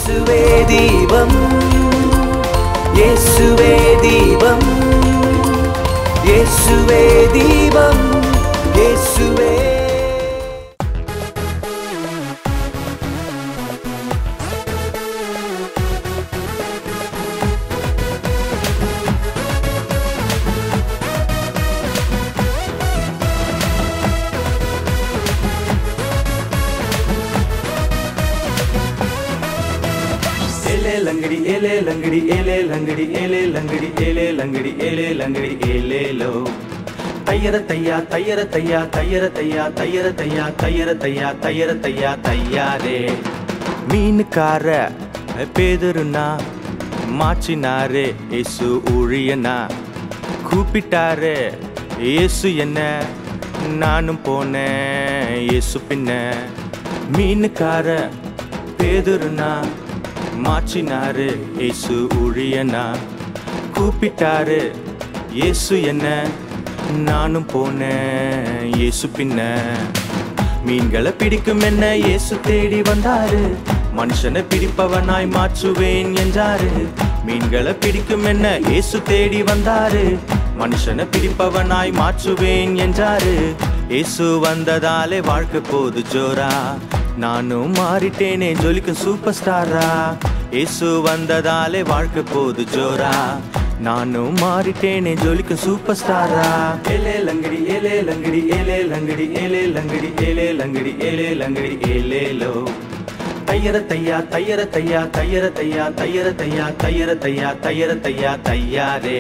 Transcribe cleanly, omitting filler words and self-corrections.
இயேசுவே தீபம், இயேசுவே தீபம், இயேசுவே தீபம், இயேசுவே. லங்கடி ஏலே லங்கடி ஏலே லங்கடி ஏலே லங்கடி ஏலே லங்கடி ஏலே லங்கடி ஏலேலோ தையர தையா தையர தையா தையர தையா தையர தையா தையர தையா தையர தையா தையாரே. மீனுக்கார பேதுருனா மாச்சினாரே இயேசு ஊழியனா. கூப்பிட்டாரே இயேசு என்ன, நானும் போனேன் இயேசு பின்ன. மீனுக்கார பேதுருனா மாச்சினாரு இயேசு ஊழியனா. கூப்பிட்டாரு இயேசு என்ன, நானும் போனேன் இயேசு பின்ன. மீன்களை பிடிக்கும் என்ன இயேசு தேடி வந்தாரு, மனுஷனை பிடிப்பவனாய் மாற்றுவேன் என்றாரு. மீன்களை பிடிக்கும் என்ன இயேசு தேடி வந்தாரு, மனுஷனை பிடிப்பவனாய் மாற்றுவேன் என்றாரு. இயேசு வந்ததாலே வாழ்க்கை போது ஜோரா, நானும் மாறிட்டேனே ஜொலிக்கும் சூப்பர் ஸ்டாரா. இயேசு வந்ததாலே வாழ்க்கை போது ஜோரா, நானும் மாறிட்டேனே ஜொலிக்கும் சூப்பர் ஸ்டாரா. ஏலே லங்கடி ஏலே லங்கடி ஏலே லங்கடி ஏலே லங்கடி ஏலே லங்கடி ஏலே லங்கடி ஏலேலோ தையர தையா தையர தையா தையர தையா தையர தையா தையர தையா தையர தையா தையாரே.